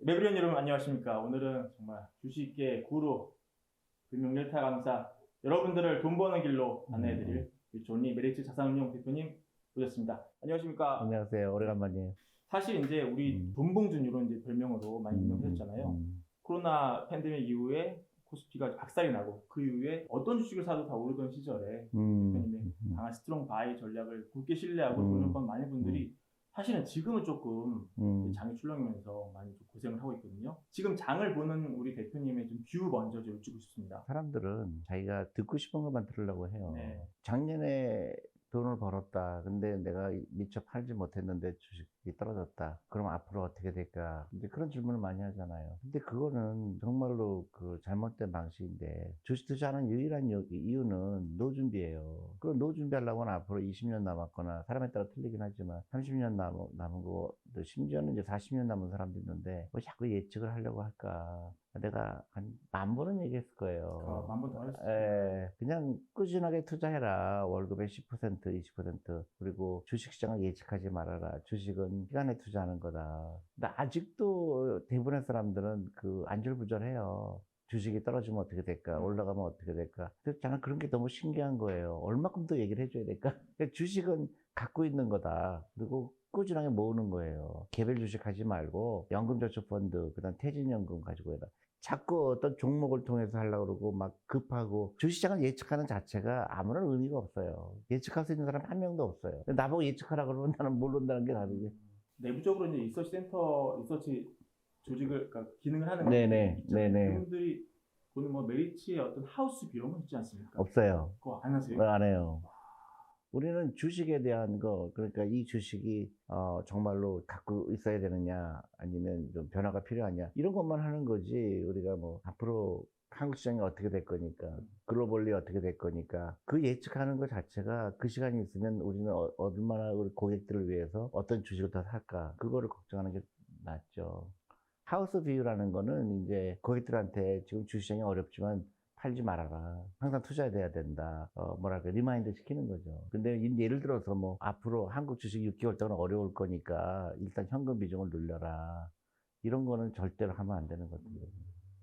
매브리온 여러분 안녕하십니까. 오늘은 정말 주식계 구루 금융일타 강사 여러분들을 돈 버는 길로 안내해드릴 우리 존리 메리츠 자산운용 대표님 모셨습니다. 안녕하십니까. 안녕하세요. 오래간만이에요. 사실 이제 우리 돈봉준 이런 이제 별명으로 많이 유명했잖아요. 코로나 팬데믹 이후에 코스피가 박살이 나고 그 이후에 어떤 주식을 사도 다 오르던 시절에 대표님의 강한 스트롱 바이 전략을 굳게 신뢰하고 돈을 번 많은 분들이 사실은 지금은 조금 장이 출렁이면서 많이 좀 고생을 하고 있거든요. 지금 장을 보는 우리 대표님의 좀 뷰 먼저 좀 여쭙고 싶습니다. 사람들은 자기가 듣고 싶은 것만 들으려고 해요. 네. 작년에 돈을 벌었다. 근데 내가 미처 팔지 못했는데 주식이 떨어졌다. 그럼 앞으로 어떻게 될까? 이제 그런 질문을 많이 하잖아요. 근데 그거는 정말로 그 잘못된 방식인데 주식 투자하는 유일한 이유는 노준비예요. 그럼 노준비하려고는 앞으로 20년 남았거나 사람에 따라 틀리긴 하지만 30년 남은 거, 심지어는 이제 40년 남은 사람도 있는데 뭐 자꾸 예측을 하려고 할까? 내가 한 10,000번은 얘기했을 거예요. 10,000번 더 하셨어요. 그냥 꾸준하게 투자해라. 월급의 10%, 20%. 그리고 주식시장을 예측하지 말아라. 주식은 시간에 투자하는 거다. 근데 아직도 대부분의 사람들은 그 안절부절해요. 주식이 떨어지면 어떻게 될까? 올라가면 어떻게 될까? 그래서 저는 그런 게 너무 신기한 거예요. 얼마큼 더 얘기를 해줘야 될까? 주식은 갖고 있는 거다. 그리고 꾸준하게 모으는 거예요. 개별 주식 하지 말고 연금저축펀드, 그다음 퇴직연금 가지고 해라. 자꾸 어떤 종목을 통해서 하려고 그러고 막 급하고 주식시장을 예측하는 자체가 아무런 의미가 없어요. 예측할 수 있는 사람 한 명도 없어요. 나보고 예측하라고 그러면 나는 모른다는 게 다르지. 내부적으로 이제 리서치 센터, 리서치 조직을, 그러니까 기능을 하는 네네, 분들이 있잖아요. 네네. 그분들이 보는 뭐 메리츠의 어떤 하우스 이런 건 있지 않습니까? 없어요. 그거 안 하세요? 왜 안 해요? 우리는 주식에 대한 거, 그러니까 이 주식이 정말로 갖고 있어야 되느냐, 아니면 좀 변화가 필요하냐, 이런 것만 하는 거지. 우리가 뭐 앞으로 한국 시장이 어떻게 될 거니까, 글로벌리 어떻게 될 거니까, 그 예측하는 것 자체가 그 시간이 있으면 우리는 얼마나 우리 고객들을 위해서 어떤 주식을 더 살까, 그거를 걱정하는 게 낫죠. 하우스 비유라는 거는 이제 고객들한테 지금 주식시장이 어렵지만 팔지 말아라. 항상 투자해야 된다. 뭐랄까, 리마인드 시키는 거죠. 근데 예를 들어서 뭐, 앞으로 한국 주식 6개월 동안 어려울 거니까 일단 현금 비중을 늘려라. 이런 거는 절대로 하면 안 되는 것들이에요.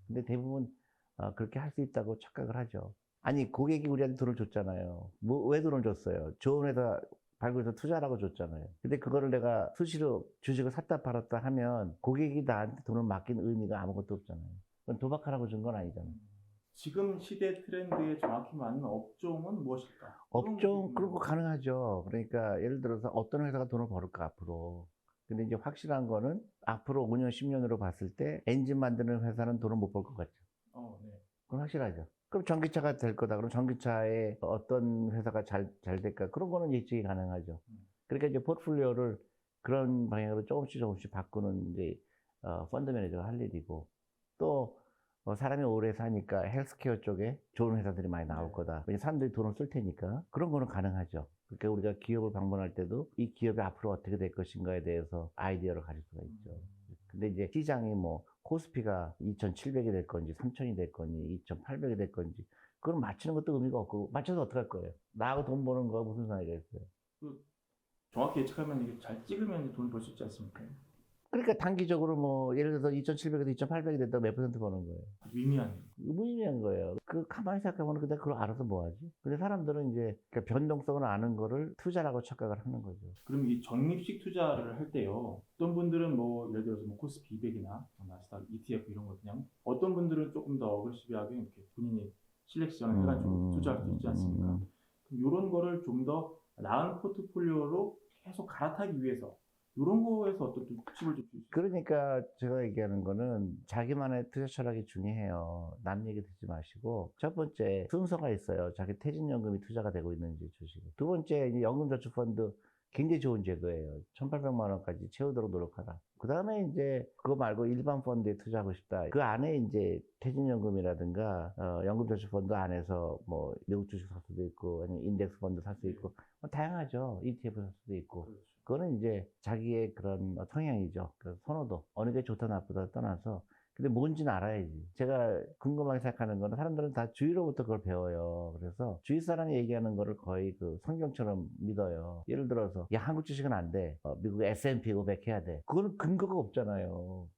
근데 대부분 그렇게 할 수 있다고 착각을 하죠. 아니, 고객이 우리한테 돈을 줬잖아요. 뭐, 왜 돈을 줬어요? 좋은 회사 발굴해서 투자라고 줬잖아요. 근데 그거를 내가 수시로 주식을 샀다 팔았다 하면 고객이 나한테 돈을 맡긴 의미가 아무것도 없잖아요. 그건 도박하라고 준 건 아니잖아요. 지금 시대 트렌드에 정확히 맞는 업종은 무엇일까? 업종, 그런 거 가능하죠. 그러니까 예를 들어서 어떤 회사가 돈을 벌을까, 앞으로. 근데 이제 확실한 거는 앞으로 5년, 10년으로 봤을 때 엔진 만드는 회사는 돈을 못 벌 것 같죠. 네. 그건 확실하죠. 그럼 전기차가 될 거다. 그럼 전기차에 어떤 회사가 잘 될까? 그런 거는 예측이 가능하죠. 그러니까 이제 포트폴리오를 그런 방향으로 조금씩 바꾸는 이제 펀드 매니저가 할 일이고, 또 사람이 오래 사니까 헬스케어 쪽에 좋은 회사들이 많이 나올 거다. 왜냐면 사람들이 돈을 쓸 테니까 그런 거는 가능하죠. 그러니까 우리가 기업을 방문할 때도 이 기업이 앞으로 어떻게 될 것인가에 대해서 아이디어를 가질 수가 있죠. 근데 이제 시장이 뭐 코스피가 2,700이 될 건지 3,000이 될 건지 2,800이 될 건지 그걸 맞추는 것도 의미가 없고, 맞춰서 어떡할 거예요? 나하고 돈 버는 거가 무슨 상관이가 있어요? 정확히 예측하면 이게 잘 찍으면 돈을 벌 수 있지 않습니까? 그러니까 단기적으로 뭐 예를 들어서 2,700에서 2,800이 됐다 몇 %버는 거예요? 미미한. 무의미한 거예요. 그 가만히 생각해보면 근데 그걸 알아서 뭐 하지? 근데 사람들은 이제 그 변동성을 아는 거를 투자라고 착각을 하는 거죠. 그럼 이 적립식 투자를 할 때요. 어떤 분들은 뭐 예를 들어서 뭐 코스피 200이나 나스닥 ETF 이런 거 그냥 어떤 분들은 조금 더 어그레시브하게 이렇게 본인이 실력 시장을 해가지고 투자할 수 있지 않습니까? 그럼 이런 거를 좀 더 나은 포트폴리오로 계속 갈아타기 위해서 이런 거에서 어떤 좀 팁을 좀 주실 수 있어요? 그러니까 제가 얘기하는 거는 자기만의 투자 철학이 중요해요. 남 얘기 듣지 마시고, 첫 번째 순서가 있어요. 자기 퇴직연금이 투자가 되고 있는지 주식이. 두 번째 이제 연금저축펀드 굉장히 좋은 제도예요. 1,800만 원까지 채우도록 노력하라. 그 다음에 이제 그거 말고 일반 펀드에 투자하고 싶다. 그 안에 이제 퇴직연금이라든가 연금저축펀드 안에서 뭐 미국 주식 살 수도 있고, 아니면 인덱스 펀드 살 수 있고, 뭐 다양하죠. ETF 살 수도 있고. 그렇죠. 그거는 이제 자기의 그런 성향이죠. 그 선호도. 어느 게 좋다 나쁘다 떠나서. 근데 뭔지는 알아야지. 제가 궁금하게 생각하는 거는 사람들은 다 주위로부터 그걸 배워요. 그래서 주위 사람이 얘기하는 거를 거의 그 성경처럼 믿어요. 예를 들어서, 야, 한국 주식은 안 돼. 미국 S&P 500 해야 돼. 그거는 근거가 없잖아요.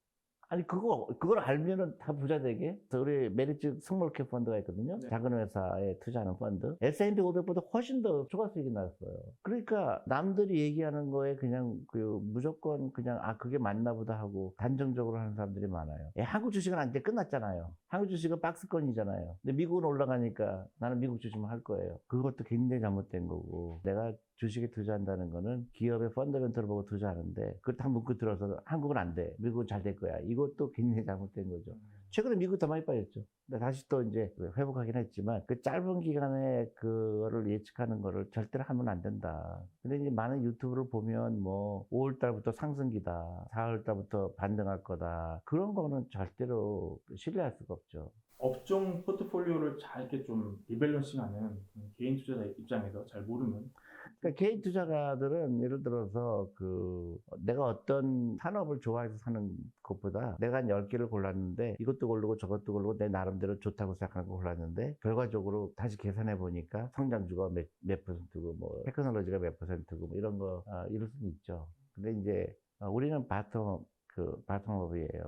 아니 그걸 알면은 다 부자 되게. 그래서 우리 메리츠 스몰캡 펀드가 있거든요. 네. 작은 회사에 투자하는 펀드. S&P 500보다 훨씬 더 초과 수익이 났어요. 그러니까 남들이 얘기하는 거에 그냥 무조건 그냥 그게 맞나 보다 하고 단정적으로 하는 사람들이 많아요. 한국 주식은 이제 끝났잖아요. 한국 주식은 박스권이잖아요. 근데 미국은 올라가니까 나는 미국 주식만 할 거예요. 그것도 굉장히 잘못된 거고. 내가 주식에 투자한다는 거는 기업의 펀더멘털을 보고 투자하는데 그걸 다 묶고 들어서 한국은 안 돼. 미국은 잘 될 거야. 이것도 굉장히 잘못된 거죠. 최근에 미국 더 많이 빠졌죠. 근데 다시 또 이제 회복하긴 했지만 그 짧은 기간에 그거를 예측하는 거를 절대로 하면 안 된다. 근데 이제 많은 유튜브를 보면 뭐 5월 달부터 상승기다. 4월 달부터 반등할 거다. 그런 거는 절대로 신뢰할 수가 없죠. 업종 포트폴리오를 잘 이렇게 좀 리밸런싱하는 개인 투자자 입장에서 잘 모르는 그러니까 개인 투자가들은 예를 들어서 내가 어떤 산업을 좋아해서 사는 것보다 내가 한 10개를 골랐는데 이것도 고르고 저것도 고르고 내 나름대로 좋다고 생각하는 거 골랐는데 결과적으로 다시 계산해 보니까 성장주가 몇 퍼센트고 뭐 테크놀로지가 몇 퍼센트고 뭐 이런 거 이럴 수는 있죠. 근데 이제 우리는 바텀업이에요.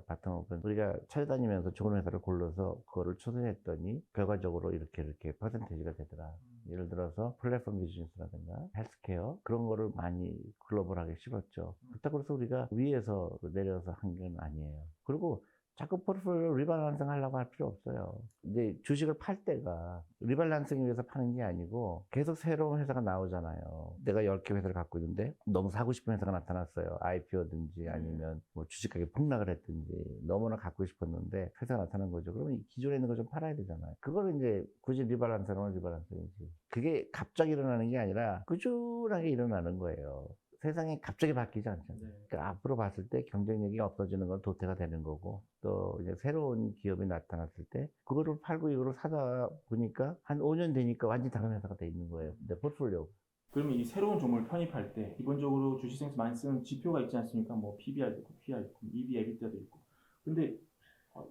바텀업은 우리가 찾아다니면서 좋은 회사를 골라서 그거를 초대했더니 결과적으로 이렇게 퍼센테이지가 되더라. 예를 들어서 플랫폼 비즈니스라든가 헬스케어 그런 거를 많이 글로벌하게 씹었죠. 그렇다고 해서 우리가 위에서 내려서 한 건 아니에요. 그리고 자꾸 포트폴리오 리밸런싱 하려고 할 필요 없어요. 이제 주식을 팔 때가 리밸런싱을 위해서 파는 게 아니고 계속 새로운 회사가 나오잖아요. 내가 10개 회사를 갖고 있는데 너무 사고 싶은 회사가 나타났어요. IPO든지 아니면 뭐 주식 가격이 폭락을 했든지 너무나 갖고 싶었는데 회사가 나타난 거죠. 그러면 기존에 있는 거 좀 팔아야 되잖아요. 그거를 이제 굳이 리밸런싱하면 리밸런싱이지. 그게 갑자기 일어나는 게 아니라 꾸준하게 일어나는 거예요. 세상이 갑자기 바뀌지 않잖아요. 네. 그러니까 앞으로 봤을 때 경쟁력이 없어지는 건 도태가 되는 거고 또 이제 새로운 기업이 나타났을 때 그거를 팔고 이거를 사다 보니까 한 5년 되니까 완전히 다른 회사가 돼 있는 거예요. 내 포트폴리오. 그러면 이 새로운 종목을 편입할 때 기본적으로 주식에서 많이 쓰는 지표가 있지 않습니까? 뭐 PBR도 있고, PR 있고, EV, EBITDA도 있고. 근데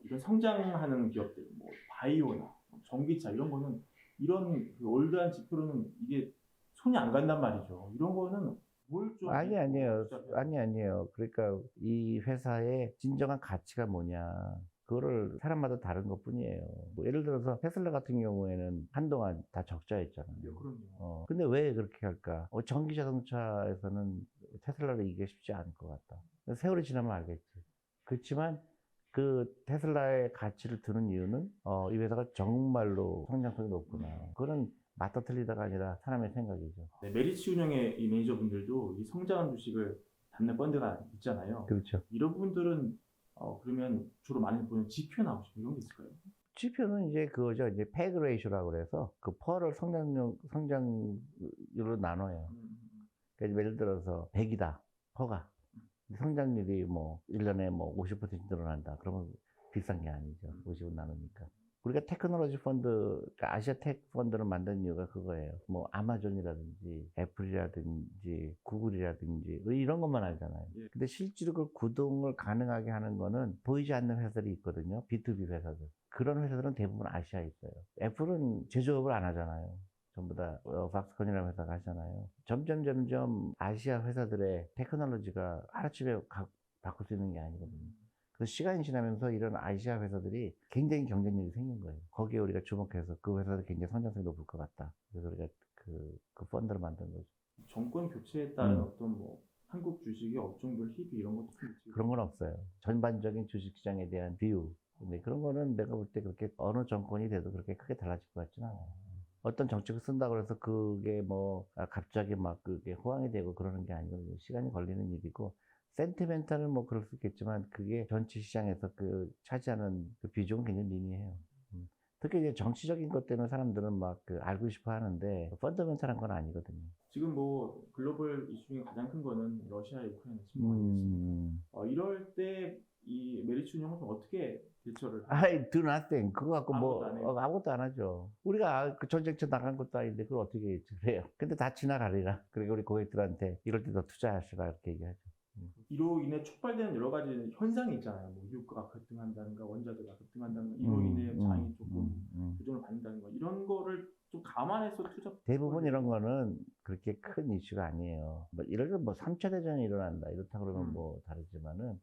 이런 성장하는 기업들, 뭐 바이오나 전기차 이런 거는 이런 올드한 지표로는 이게 손이 안 간단 말이죠. 이런 거는 뭘 좀 아니에요. 그러니까 이 회사의 진정한 가치가 뭐냐. 그거를 사람마다 다른 것 뿐이에요. 뭐 예를 들어서 테슬라 같은 경우에는 한동안 다 적자였잖아요. 그럼요. 근데 왜 그렇게 할까? 전기 자동차에서는 테슬라를 이기기 쉽지 않을 것 같다. 세월이 지나면 알겠지. 그렇지만 그 테슬라의 가치를 두는 이유는 이 회사가 정말로 성장성이 높구나. 그거는 맞다 틀리다가 아니라 사람의 생각이죠. 네, 메리츠 운영의 이 매니저분들도 이 성장한 주식을 담는 펀드가 있잖아요. 그렇죠. 이런 분들은 그러면 주로 많이 보는 지표 나오시고 이런 게 있을까요? 지표는 이제 그거죠. 이제 패그 레이쇼라고 그래서 그 퍼를 성장률로 나눠요. 그러니까 예를 들어서 100이다. 퍼가. 성장률이 뭐 1년에 뭐 50% 늘어난다. 그러면 비싼 게 아니죠. 50은 나누니까. 우리가 테크놀로지 펀드, 그러니까 아시아 테크 펀드를 만든 이유가 그거예요. 뭐 아마존이라든지 애플이라든지 구글이라든지 이런 것만 알잖아요. 예. 근데 실제로 그 구동을 가능하게 하는 거는 보이지 않는 회사들이 있거든요. B2B 회사들. 그런 회사들은 대부분 아시아에 있어요. 애플은 제조업을 안 하잖아요. 전부 다 박스콘이라는 회사가 하잖아요. 점점 아시아 회사들의 테크놀로지가 하루아침에 바꿀 수 있는 게 아니거든요. 그래서 시간이 지나면서 이런 아시아 회사들이 굉장히 경쟁력이 생긴 거예요. 거기에 우리가 주목해서 그 회사들 굉장히 성장성이 높을 것 같다. 그래서 우리가 그 펀드를 만든 거죠. 정권 교체에 따른 어떤 뭐 한국 주식의 업종별 희비 이런 것도 좀 있지. 그런 건 없어요. 전반적인 주식시장에 대한 비유. 근데 그런 거는 내가 볼 때 그렇게 어느 정권이 돼도 그렇게 크게 달라질 것 같지는 않아요. 어떤 정책을 쓴다고 해서 그게 뭐 갑자기 막 그게 호황이 되고 그러는 게 아니거든요. 시간이 걸리는 일이고 센티멘탈은 뭐 그럴 수 있겠지만 그게 전체 시장에서 차지하는 그 비중은 굉장히 미미해요. 특히 이제 정치적인 것 때문에 사람들은 막 알고 싶어 하는데 펀더멘탈한 건 아니거든요. 지금 뭐 글로벌 이슈 중에 가장 큰 거는 러시아 우크라이나 침공이었습니다. 이럴 때 이 메리츠 운영은 어떻게 대처를? do nothing. 그거 갖고 아무것도 안 하죠. 우리가 그 전쟁터 나간 것도 아닌데 그걸 어떻게 해요? 근데 다 지나가리라. 그리고 우리 고객들한테 이럴 때 더 투자하시라 이렇게 얘기하죠. 이로 인해 촉발되는 여러 가지 현상이 있잖아요. 뭐 유가가 급등한다든가 원자재가 급등한다든가 이로 인해 장이 조금 부정을 받는다든가 이런 거를 좀 감안해서 투자. 대부분 이런 거는 그렇게 큰 이슈가 아니에요. 뭐 이럴 때 뭐 3차 대전이 일어난다 이렇다 그러면 뭐 다르지만은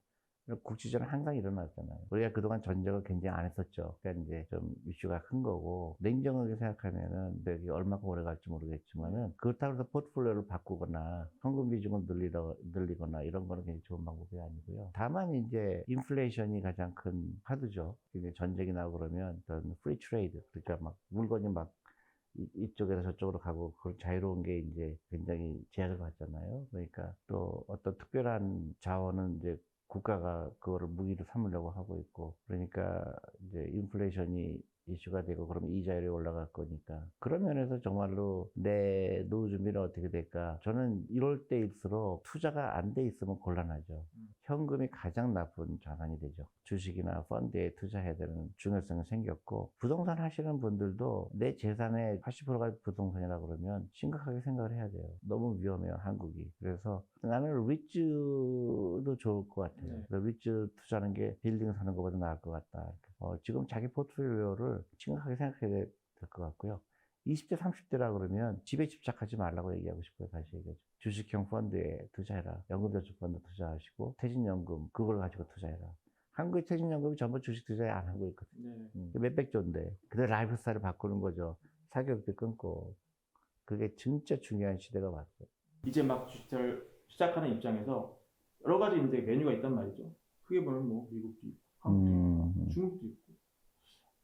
국지전은 항상 일어났잖아요. 우리가 그동안 전쟁을 굉장히 안 했었죠. 그러니까 이제 좀 이슈가 큰 거고, 냉정하게 생각하면은 여기 얼마큼 오래 갈지 모르겠지만은, 그렇다고 해서 포트폴리오를 바꾸거나 현금 비중을 늘리거나 이런 거는 굉장히 좋은 방법이 아니고요. 다만 이제 인플레이션이 가장 큰 카드죠. 이제 전쟁이 나고 그러면 어떤 프리 트레이드, 그러니까 막 물건이 막 이쪽에서 저쪽으로 가고 그런 자유로운 게 이제 굉장히 제약을 받잖아요. 그러니까 또 어떤 특별한 자원은 이제 국가가 그거를 무기로 삼으려고 하고 있고, 그러니까 이제 인플레이션이 이슈가 되고 그러면 이자율이 올라갈 거니까, 그런 면에서 정말로 내 노후 준비는 어떻게 될까? 저는 이럴 때일수록 투자가 안 돼 있으면 곤란하죠. 현금이 가장 나쁜 자산이 되죠. 주식이나 펀드에 투자해야 되는 중요성이 생겼고, 부동산 하시는 분들도 내 재산의 80%가 부동산이라고 그러면 심각하게 생각을 해야 돼요. 너무 위험해요, 한국이. 그래서 나는 리츠도 좋을 것 같아요. 리츠 투자하는 게 빌딩 사는 것보다 나을 것 같다. 지금 자기 포트폴리오를 심각하게 생각해야 될 것 같고요. 20대, 30대라 그러면 집에 집착하지 말라고 얘기하고 싶어요. 다시 얘기하죠. 주식형 펀드에 투자해라. 연금저축펀드 투자하시고, 퇴직연금, 그걸 가지고 투자해라. 한국의 퇴직연금이 전부 주식 투자에 안 하고 있거든요. 몇백조인데. 그들 라이프 스타일을 바꾸는 거죠. 사교육비 끊고. 그게 진짜 중요한 시대가 왔어요. 이제 막 주식을 시작하는 입장에서 여러 가지 이제 메뉴가 있단 말이죠. 크게 보면 뭐 미국도 있고, 한국도 있고, 중국도 있고,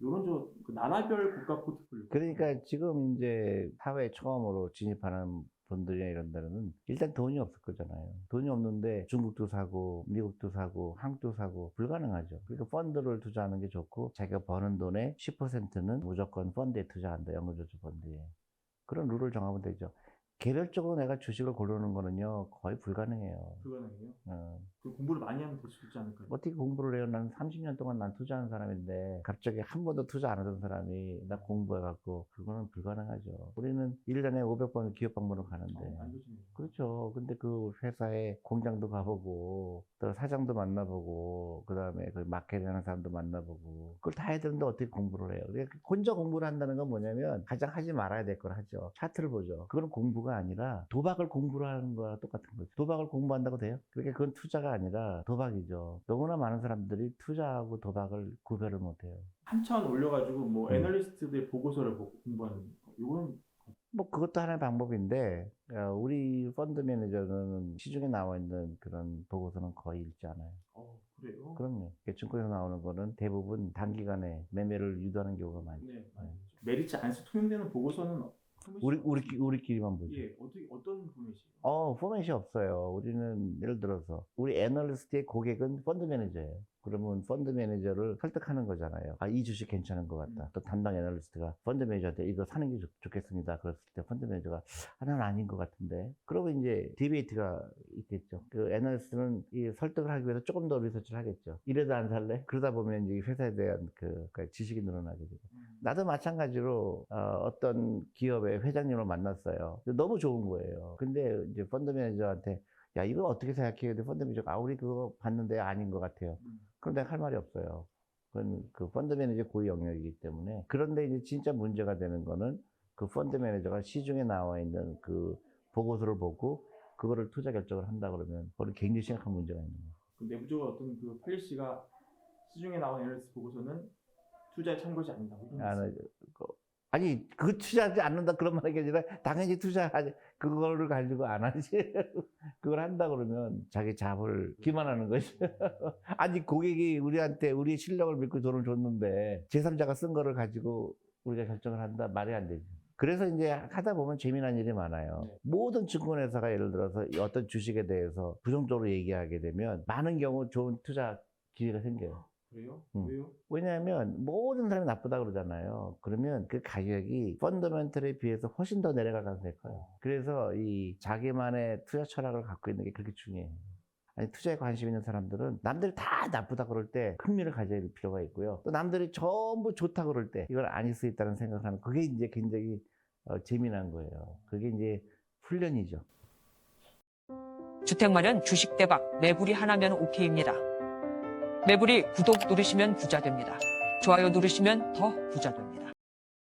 이런 그 나라별 국가 포트폴리오. 그러니까 지금 이제 사회에 처음으로 진입하는 분들이나 이런 데는 일단 돈이 없을 거잖아요. 돈이 없는데 중국도 사고 미국도 사고 한국도 사고 불가능하죠. 그러니까 펀드를 투자하는 게 좋고, 자기가 버는 돈의 10%는 무조건 펀드에 투자한다. 연금저축펀드에. 그런 룰을 정하면 되죠. 개별적으로 내가 주식을 고르는 거는요, 거의 불가능해요. 불가능해요? 그 공부를 많이 하면 될 수 있지 않을까요? 어떻게 공부를 해요? 난 30년 동안 난 투자한 사람인데 갑자기 한 번도 투자 안 하던 사람이 나 공부해갖고, 그거는 불가능하죠. 우리는 1년에 500번 기업 방문을 가는데. 그렇죠. 근데 그 회사에 공장도 가보고, 또 사장도 만나보고, 그 다음에 그 마케팅하는 사람도 만나보고, 그걸 다 해야 되는데 어떻게 공부를 해요? 그러니까 혼자 공부를 한다는 건 뭐냐면 가장 하지 말아야 될 걸 하죠. 차트를 보죠. 그건 공부가 아니라 도박을 공부를 하는 거랑 똑같은 거죠. 도박을 공부한다고 돼요? 그러니까 그건 투자가 아니라 도박이죠. 너무나 많은 사람들이 투자하고 도박을 구별을 못해요. 한참 올려가지고 뭐 애널리스트들 보고서를 보고 공부하는 거. 이건 뭐 그것도 하나의 방법인데, 우리 펀드 매니저는 시중에 나와 있는 그런 보고서는 거의 읽지 않아요. 그래요? 그럼요. 증권에서 나오는 거는 대부분 단기간에 매매를 유도하는 경우가 많죠. 네. 메리츠 안에서 통용되는 보고서는 우리끼리만 보죠. 예, 어떤 포맷이에요? 포맷이 없어요. 우리는 예를 들어서 우리 애널리스트의 고객은 펀드 매니저예요. 그러면 펀드 매니저를 설득하는 거잖아요. 이 주식 괜찮은 것 같다. 또 담당 애널리스트가 펀드 매니저한테 이거 사는 게 좋겠습니다. 그랬을 때 펀드 매니저가 난 아닌 것 같은데. 그러면 이제 디베이트가 있겠죠. 그 애널리스트는 이 설득을 하기 위해서 조금 더 리서치를 하겠죠. 이래도 안 살래? 그러다 보면 이제 회사에 대한 그 지식이 늘어나게 되고. 나도 마찬가지로 어떤 기업의 회장님을 만났어요. 너무 좋은 거예요. 근데 이제 펀드 매니저한테 야, 이거 어떻게 생각해요? 근데 펀드 매니저가 우리 그거 봤는데 아닌 것 같아요. 그럼 내가 할 말이 없어요. 그건 그 펀드 매니저 고유 영역이기 때문에. 그런데 이제 진짜 문제가 되는 거는 그 펀드 매니저가 시중에 나와 있는 그 보고서를 보고 그거를 투자 결정을 한다 그러면 그건 굉장히 심각한 문제가 있는 거예요. 그 내부적으로 어떤 그 팔리시가 시중에 나온 애널리스트 보고서는 투자에 참고하지 않는다고. 아니, 그거 투자하지 않는다 그런 말이 아니라 당연히 투자하지. 그거를 가지고 안 하지. 그걸 한다 그러면 자기 잡을 기만하는 거지. 아니, 고객이 우리한테 우리의 실력을 믿고 돈을 줬는데 제3자가 쓴 거를 가지고 우리가 결정을 한다? 말이 안 되죠. 그래서 이제 하다 보면 재미난 일이 많아요. 모든 증권회사가 예를 들어서 어떤 주식에 대해서 부정적으로 얘기하게 되면 많은 경우 좋은 투자 기회가 생겨요. 그래요? 왜요? 왜냐하면 모든 사람이 나쁘다 그러잖아요. 그러면 그 가격이 펀더멘털에 비해서 훨씬 더 내려갈 가능성이 커요. 그래서 이 자기만의 투자 철학을 갖고 있는 게 그렇게 중요해요. 아니, 투자에 관심 있는 사람들은 남들이 다 나쁘다 그럴 때 흥미를 가져야 될 필요가 있고요. 또 남들이 전부 좋다 그럴 때 이걸 아닐 수 있다는 생각을 하는, 그게 이제 굉장히 재미난 거예요. 그게 이제 훈련이죠. 주택 마련 주식 대박 매불이 하나면 오케이입니다. 매불이 구독 누르시면 부자 됩니다. 좋아요 누르시면 더 부자 됩니다.